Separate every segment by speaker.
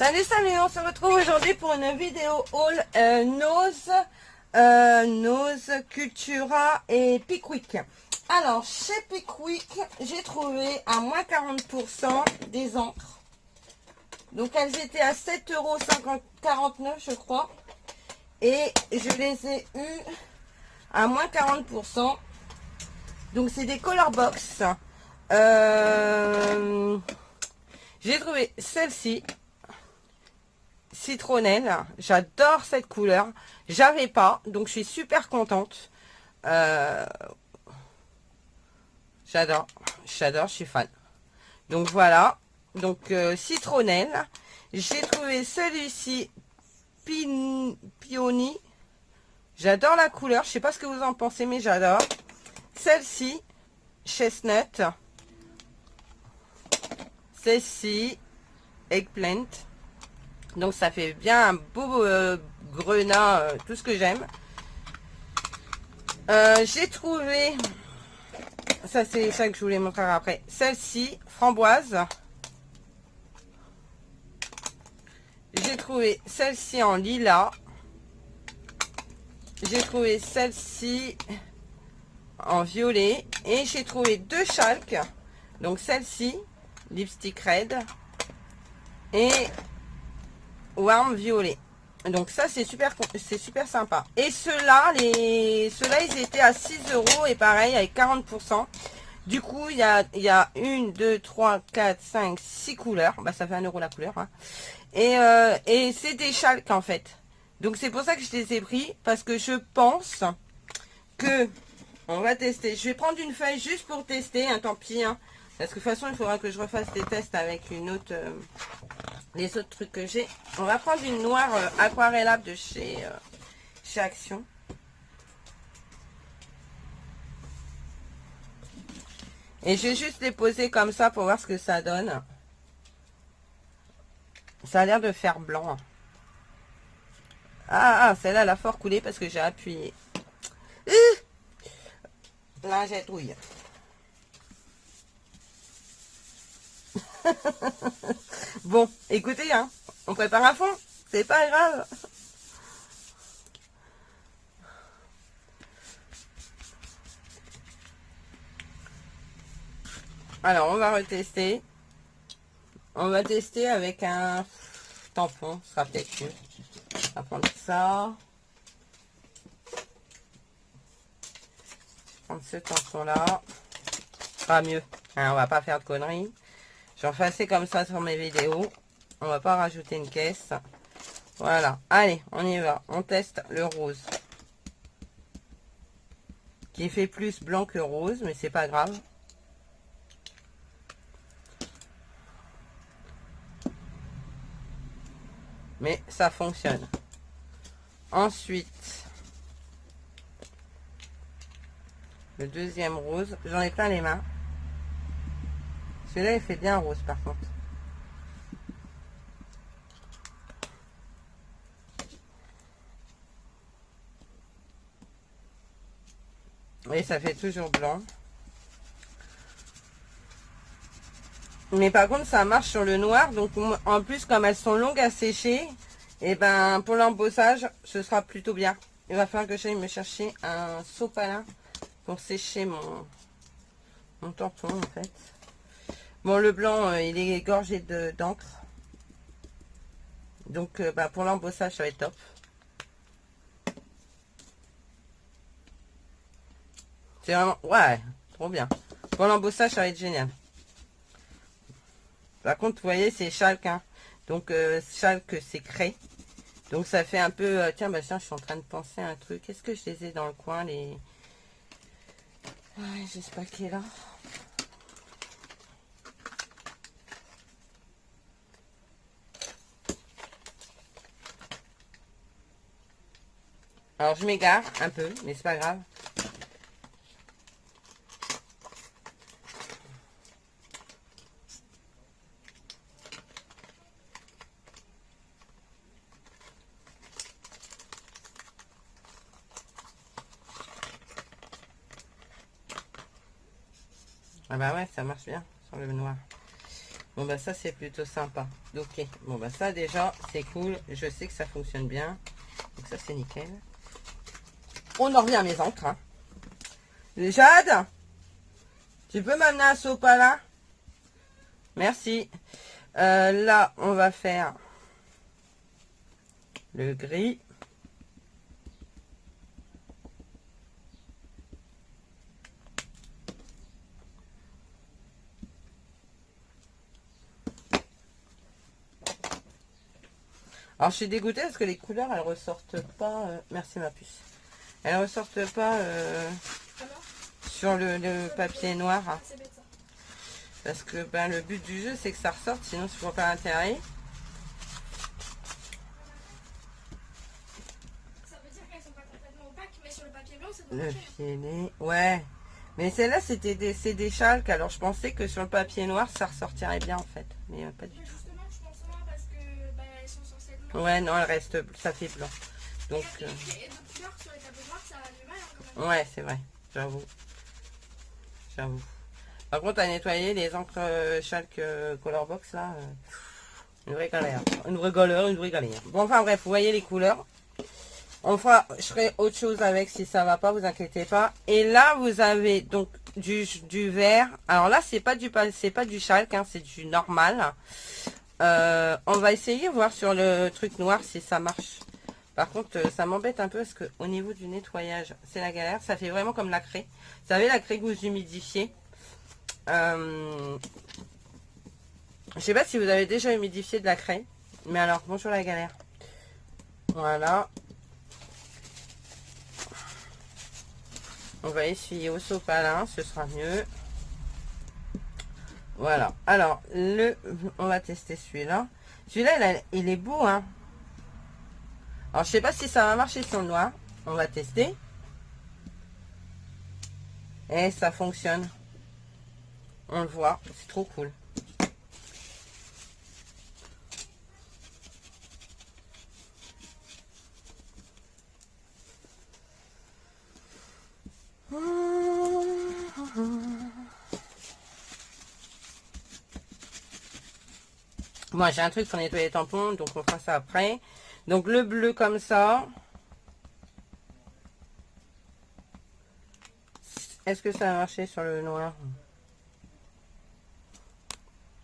Speaker 1: Salut, on se retrouve aujourd'hui pour une vidéo haul Nose, Cultura et Pickwick. Alors, chez Pickwick, j'ai trouvé à moins 40% des encres. Donc, elles étaient à 7,49 €, je crois. Et je les ai eues à moins 40%. Donc, c'est des color box. J'ai trouvé celle-ci. Citronnelle, j'adore cette couleur, j'avais pas, donc je suis super contente. J'adore, je suis fan. Donc voilà, donc citronnelle. J'ai trouvé celui-ci Peony, j'adore la couleur, je sais pas ce que vous en pensez, mais j'adore. Celle-ci Chestnut, celle-ci Eggplant. Donc ça fait bien un beau grenat, tout ce que j'aime. J'ai trouvé, ça c'est ça que je voulais montrer après, celle-ci, framboise. J'ai trouvé celle-ci en lilas. J'ai trouvé celle-ci en violet. Et j'ai trouvé deux chalques. Donc celle-ci, lipstick red. Et warm violet. Donc ça c'est super sympa. Et ceux-là ils étaient à 6 € et pareil avec 40%. Du coup il y a 1, 2, 3, 4, 5, 6 couleurs. Bah ça fait 1 € la couleur, hein. Et c'est des chalques en fait. Donc c'est pour ça que je les ai pris, parce que je pense que on va tester. Je vais prendre une feuille juste pour tester, hein, tant pis, hein. Parce que de toute façon il faudra que je refasse des tests avec une autre les autres trucs que j'ai. On va prendre une noire aquarellable de chez Action. Et je vais juste les poser comme ça pour voir ce que ça donne. Ça a l'air de faire blanc. Ah, celle-là, elle a fort coulé parce que j'ai appuyé. Là, j'ai douille. Bon, écoutez, hein, on prépare à fond, c'est pas grave. Alors, on va retester. On va tester avec un tampon, ce sera peut-être mieux. On va prendre ça. Prendre ce tampon-là. Pas mieux, hein, on va pas faire de conneries. J'en fais assez comme ça sur mes vidéos. On va pas rajouter une caisse. Voilà. Allez, on y va. On teste le rose. Qui fait plus blanc que rose, mais c'est pas grave. Mais ça fonctionne. Ensuite, le deuxième rose. J'en ai plein les mains. Celui-là, il fait bien rose par contre. Et ça fait toujours blanc. Mais par contre, ça marche sur le noir. Donc, en plus, comme elles sont longues à sécher, et ben pour l'embossage, ce sera plutôt bien. Il va falloir que j'aille me chercher un sopalin pour sécher mon tampon, en fait. Bon, le blanc, il est gorgé d'encre. Donc, pour l'embossage, ça va être top. C'est vraiment... Ouais, trop bien. Pour l'embossage, ça va être génial. Par contre, vous voyez, c'est chalque, hein. Donc, chalque, c'est craie. Donc, ça fait un peu... tiens, je suis en train de penser à un truc. Est-ce que je les ai dans le coin, les... Ouais, j'ai ce paquet là. Alors, je m'égare un peu, mais c'est pas grave. Ah bah ouais, ça marche bien sur le noir. Bon bah ça c'est plutôt sympa. Ok, bon bah ça déjà c'est cool. Je sais que ça fonctionne bien. Donc ça c'est nickel. On en revient à mes encres. Hein. Jade, tu peux m'amener un sopalin? Merci. Là on va faire le gris. Alors je suis dégoûtée parce que les couleurs elles ressortent pas. Merci ma puce. Elles ressortent pas sur le papier noir. Hein. Parce que ben, le but du jeu c'est que ça ressorte, sinon je vois pas l'intérêt.
Speaker 2: Ça veut dire qu'elles sont pas complètement opaques, mais sur le papier blanc ça doit
Speaker 1: Le
Speaker 2: marcher.
Speaker 1: filet, ouais. Mais celle-là c'est des chalques, alors je pensais que sur le papier noir ça ressortirait bien en fait. Mais pas du
Speaker 2: Mais
Speaker 1: tout.
Speaker 2: justement, je pense moins parce que bah, elles sont censées être noires.
Speaker 1: Ouais, non, elle reste, ça fait blanc. Donc,
Speaker 2: Et d'autres couleurs sur les tableaux noirs, ça a du mal hein, quand même.
Speaker 1: ouais, c'est vrai, j'avoue. J'avoue. Par contre, à nettoyer les encres chalk color box là, une vraie galère. Une vraie galère. Bon, enfin bref, vous voyez les couleurs. On fera, je ferai autre chose avec si ça va pas, vous inquiétez pas. Et là, vous avez donc du vert. Alors là, c'est pas du chalk, hein, c'est du normal. On va essayer voir sur le truc noir si ça marche. Par contre, ça m'embête un peu parce que au niveau du nettoyage, c'est la galère. Ça fait vraiment comme la craie. Vous savez, la craie que vous humidifiez. Je sais pas si vous avez déjà humidifié de la craie. Mais alors, bonjour la galère. Voilà. On va essuyer au sopalin, ce sera mieux. Voilà. Alors, on va tester celui-là. Celui-là, il est beau, hein. Alors, je sais pas si ça va marcher sur le noir. On va tester. Et ça fonctionne. On le voit. C'est trop cool. Moi, j'ai un truc pour nettoyer les tampons, donc on fera ça après. Donc, le bleu comme ça. Est-ce que ça va marcher sur le noir?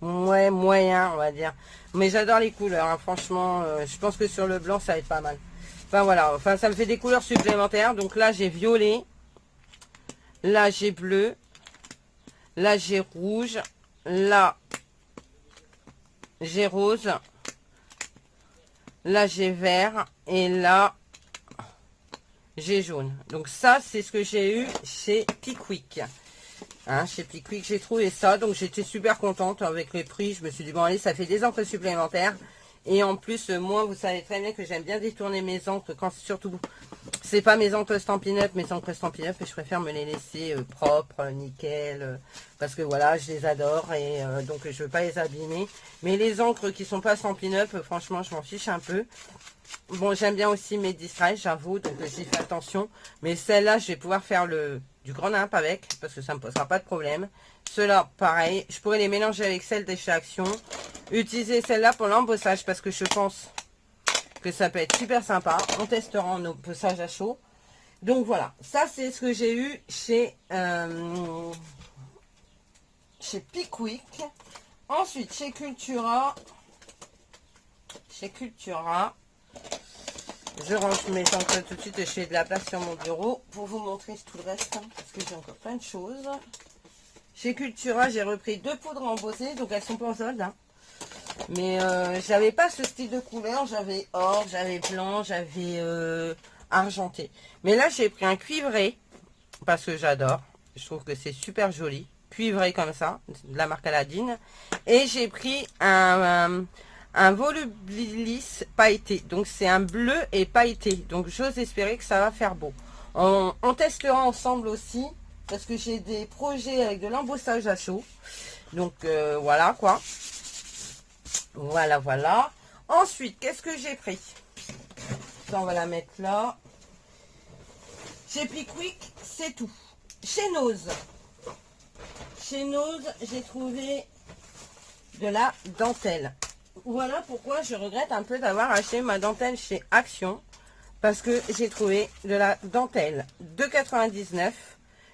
Speaker 1: Ouais, moyen, on va dire. Mais j'adore les couleurs, hein. Franchement, je pense que sur le blanc, ça va être pas mal. Enfin, voilà. Enfin, ça me fait des couleurs supplémentaires. Donc là, j'ai violet. Là, j'ai bleu. Là, j'ai rouge. Là, j'ai rose. Là, j'ai vert. Et là, j'ai jaune. Donc ça, c'est ce que j'ai eu chez Pickwick. Hein, chez Pickwick, j'ai trouvé ça. Donc j'étais super contente avec les prix. Je me suis dit, bon allez, ça fait des encres supplémentaires. Et en plus, moi, vous savez très bien que j'aime bien détourner mes encres. Quand surtout, c'est pas mes encres Stampin' Up, mes encres Stampin' Up. Et je préfère me les laisser propres, nickel. Parce que voilà, je les adore. Et donc, je veux pas les abîmer. Mais les encres qui sont pas Stampin' Up, franchement, je m'en fiche un peu. Bon, j'aime bien aussi mes distraits, j'avoue, donc j'y fais attention. Mais celle-là, je vais pouvoir faire du grand nimp avec, parce que ça ne me posera pas de problème. Ceux-là, pareil, je pourrais les mélanger avec celle de chez Action. Utiliser celle-là pour l'embossage, parce que je pense que ça peut être super sympa. On testera en embossage à chaud. Donc voilà, ça c'est ce que j'ai eu chez Pickwick. Ensuite, chez Cultura. Je range mes encres tout de suite et j'ai de la place sur mon bureau pour vous montrer tout le reste, hein, parce que j'ai encore plein de choses. Chez Cultura, j'ai repris 2 poudres embossées, donc elles sont pas en solde. Hein. Mais j'avais pas ce style de couleur, j'avais or, j'avais blanc, j'avais argenté. Mais là, j'ai pris un cuivré, parce que j'adore. Je trouve que c'est super joli. Cuivré comme ça, de la marque Aladdin. Et j'ai pris un volubilis pailleté. Donc c'est un bleu et pailleté. Donc j'ose espérer que ça va faire beau. On testera ensemble aussi. Parce que j'ai des projets avec de l'embossage à chaud. Donc voilà quoi. Voilà. Ensuite, qu'est-ce que j'ai pris? Ça, on va la mettre là. Chez Pickwick, c'est tout. Chez Nose, j'ai trouvé de la dentelle. Voilà pourquoi je regrette un peu d'avoir acheté ma dentelle chez Action. Parce que j'ai trouvé de la dentelle de 2,99.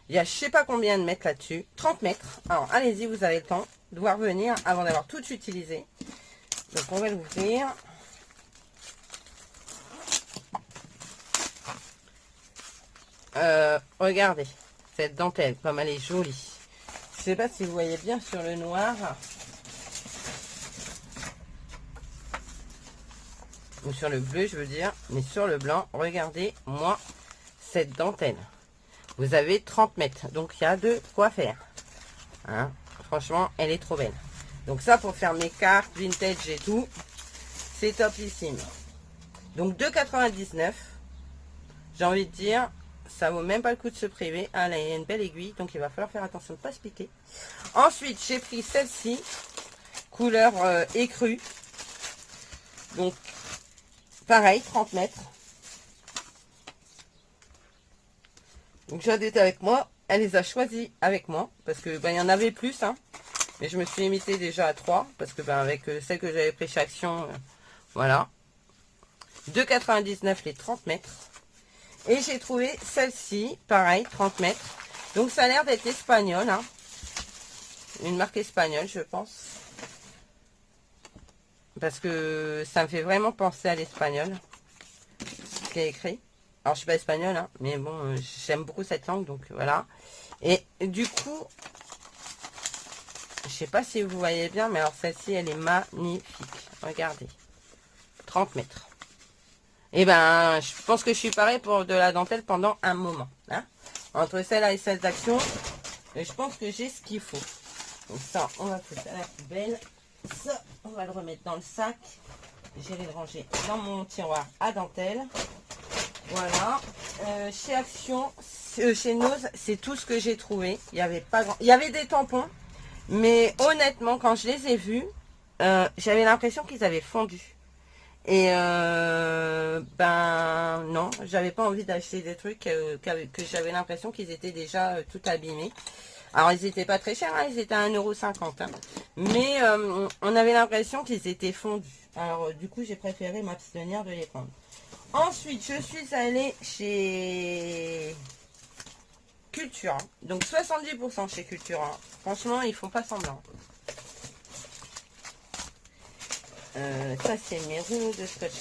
Speaker 1: Il y a je sais pas combien de mètres là-dessus. 30 mètres. Alors allez-y, vous avez le temps de voir venir avant d'avoir tout utilisé. Donc on va l'ouvrir. Regardez cette dentelle comme elle est jolie. Je sais pas si vous voyez bien sur le noir. Ou sur le bleu je veux dire, mais sur le blanc, regardez moi cette dentelle. Vous avez 30 mètres, donc il y a de quoi faire. Hein, franchement, elle est trop belle. Donc ça pour faire mes cartes, vintage et tout, c'est topissime. Donc 2,99. J'ai envie de dire, ça vaut même pas le coup de se priver. Ah là, il y a une belle aiguille, donc il va falloir faire attention de ne pas se piquer. Ensuite, j'ai pris celle-ci, couleur écrue. Donc pareil, 30 mètres. Donc Jade était avec moi. Elle les a choisis avec moi. Parce que il y en avait plus. Hein, mais je me suis limitée déjà à 3. Parce que avec celle que j'avais pris chez Action. Voilà. 2,99 les 30 mètres. Et j'ai trouvé celle-ci. Pareil, 30 mètres. Donc ça a l'air d'être espagnol. Hein, une marque espagnole je pense. Parce que ça me fait vraiment penser à l'espagnol. Ce qui est écrit. Alors, je suis pas espagnole, hein, mais bon, j'aime beaucoup cette langue, donc voilà. Et du coup, je sais pas si vous voyez bien, mais alors celle-ci, elle est magnifique. Regardez. 30 mètres. Et ben, je pense que je suis pareil pour de la dentelle pendant un moment. Hein. Entre celle-là et celle d'Action, je pense que j'ai ce qu'il faut. Donc ça, on va foutre à la poubelle. Ça, on va le remettre dans le sac. J'irai le ranger dans mon tiroir à dentelle. Voilà. Chez Action, chez Nose, c'est tout ce que j'ai trouvé. Il y avait pas grand... Il y avait des tampons. Mais honnêtement, quand je les ai vus, j'avais l'impression qu'ils avaient fondu. Et ben non, j'avais pas envie d'acheter des trucs que j'avais l'impression qu'ils étaient déjà tout abîmés. Alors ils étaient pas très chers, hein, ils étaient à 1,50 €. Hein. Mais on avait l'impression qu'ils étaient fondus. Alors du coup j'ai préféré m'abstenir de les prendre. Ensuite je suis allée chez Cultura. Donc 70% chez Cultura. Franchement ils font pas semblant. Ça c'est mes rouleaux de scotch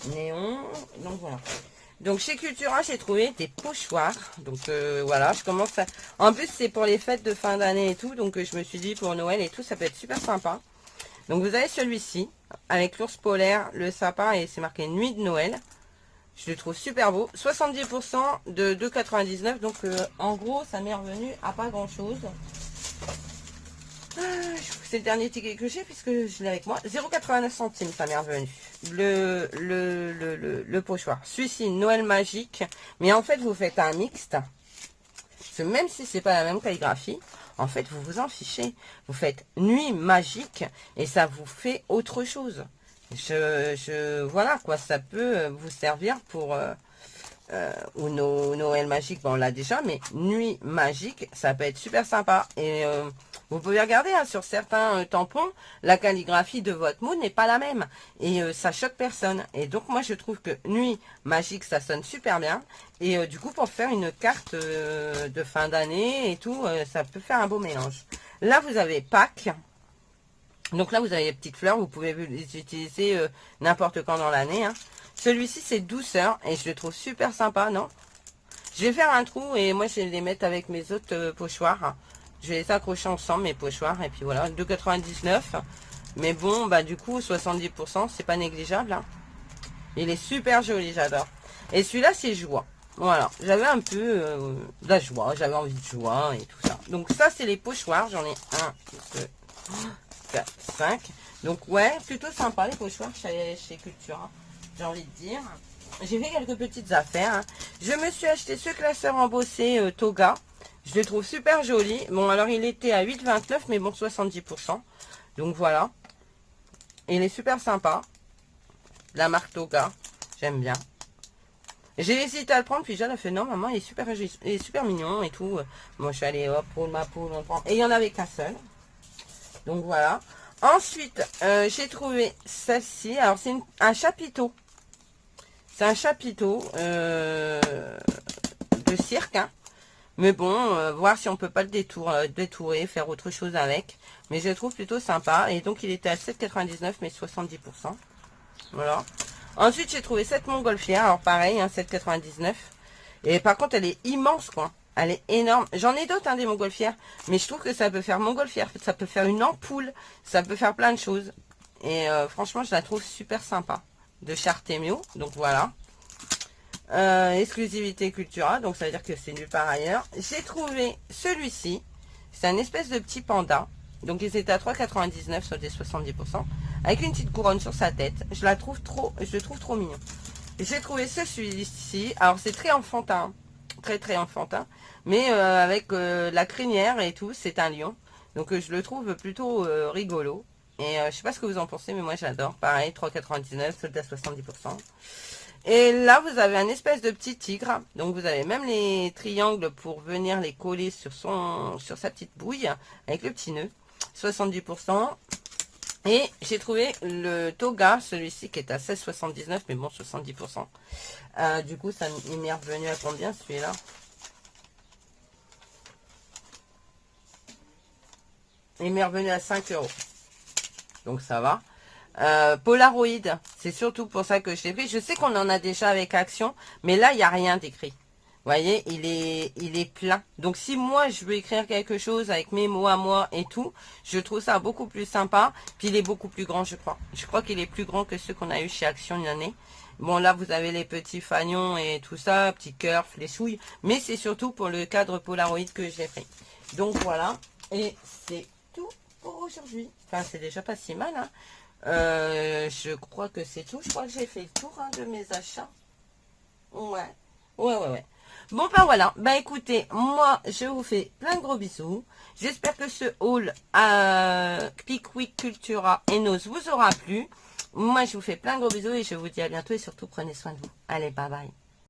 Speaker 1: néon. Donc voilà. Donc chez Cultura j'ai trouvé des pochoirs. Donc voilà, je commence à... En plus c'est pour les fêtes de fin d'année et tout. Donc je me suis dit pour Noël et tout ça peut être super sympa. Donc vous avez celui-ci avec l'ours polaire, le sapin et c'est marqué nuit de Noël. Je le trouve super beau. 70% de 2,99 €. Donc en gros ça m'est revenu à pas grand chose. C'est le dernier ticket que j'ai puisque je l'ai avec moi. 0,89 centimes ça m'est revenu. Le pochoir. Celui-ci, Noël magique. Mais en fait, vous faites un mixte. Parce que même si c'est pas la même calligraphie, en fait, vous vous en fichez. Vous faites nuit magique et ça vous fait autre chose. Voilà quoi, ça peut vous servir pour... ou Noël magique, bon, on l'a déjà, mais nuit magique, ça peut être super sympa. Et vous pouvez regarder hein, sur certains tampons, la calligraphie de votre mot n'est pas la même. Et ça choque personne. Et donc moi je trouve que nuit magique, ça sonne super bien. Et du coup pour faire une carte de fin d'année et tout, ça peut faire un beau mélange. Là vous avez Pâques. Donc là vous avez les petites fleurs, vous pouvez les utiliser n'importe quand dans l'année. Hein. Celui-ci c'est douceur et je le trouve super sympa, non? Je vais faire un trou et moi je vais les mettre avec mes autres pochoirs. Je vais les accrocher ensemble mes pochoirs et puis voilà, 2,99 €. Mais bon, bah du coup 70% c'est pas négligeable. Hein. Il est super joli, j'adore. Et celui-là c'est joie. Voilà, j'avais un peu de la joie, j'avais envie de joie et tout ça. Donc ça c'est les pochoirs, j'en ai 1, 2, 4, 5. Donc ouais, plutôt sympa les pochoirs chez Cultura. J'ai envie de dire. J'ai fait quelques petites affaires. Hein. Je me suis acheté ce classeur embossé Toga. Je le trouve super joli. Bon, alors il était à 8,29 mais bon, 70%. Donc voilà. Il est super sympa. La marque Toga. J'aime bien. J'ai hésité à le prendre, puis Jeanne a fait non, maman, il est super mignon et tout. Moi, je suis allée, hop, pour ma poule, on le prend. Et il n'y en avait qu'un seul. Donc voilà. Ensuite, j'ai trouvé celle-ci. Alors, c'est un chapiteau. C'est un chapiteau de cirque. Hein. Mais bon, voir si on peut pas le détourer, faire autre chose avec. Mais je le trouve plutôt sympa. Et donc, il était à 7,99 mais 70%. Voilà. Ensuite, j'ai trouvé cette montgolfière. Alors, pareil, hein, 7,99. Et par contre, elle est immense, quoi. Elle est énorme. J'en ai d'autres, hein, des montgolfières. Mais je trouve que ça peut faire montgolfière. Ça peut faire une ampoule. Ça peut faire plein de choses. Et franchement, je la trouve super sympa. De Chartemio. Donc voilà. Exclusivité Cultura. Donc ça veut dire que c'est nulle part ailleurs. J'ai trouvé celui-ci. C'est un espèce de petit panda. Donc ils étaient à 3,99 sur des 70%. Avec une petite couronne sur sa tête. Je le trouve trop mignon. J'ai trouvé celui-ci. Alors c'est très enfantin. Très enfantin. Mais avec la crinière et tout. C'est un lion. Donc je le trouve plutôt rigolo. Et je sais pas ce que vous en pensez. Mais moi j'adore. Pareil 3,99 solde à 70%. Et là vous avez un espèce de petit tigre. Donc vous avez même les triangles pour venir les coller sur sa petite bouille. Avec le petit nœud. 70%. Et j'ai trouvé le toga, celui-ci qui est à 16,79, mais bon, 70%. Du coup, ça il m'est revenu à combien celui-là? Il m'est revenu à 5 €. Donc ça va. Polaroid, c'est surtout pour ça que je l'ai pris. Je sais qu'on en a déjà avec Action, mais là, il n'y a rien d'écrit. Vous voyez, il est plein. Donc, si moi, je veux écrire quelque chose avec mes mots à moi et tout, je trouve ça beaucoup plus sympa. Puis, il est beaucoup plus grand, je crois. Je crois qu'il est plus grand que ceux qu'on a eu chez Action une année. Bon, là, vous avez les petits fagnons et tout ça, petits cœurs, fléchouilles. Mais c'est surtout pour le cadre Polaroid que j'ai pris. Donc, voilà. Et c'est tout pour aujourd'hui. Enfin, c'est déjà pas si mal, hein. Je crois que c'est tout. Je crois que j'ai fait le tour hein, de mes achats. Ouais. Bon, ben voilà. Ben écoutez, moi, je vous fais plein de gros bisous. J'espère que ce haul à Pickwick Cultura Enos vous aura plu. Moi, je vous fais plein de gros bisous et je vous dis à bientôt et surtout, prenez soin de vous. Allez, bye bye.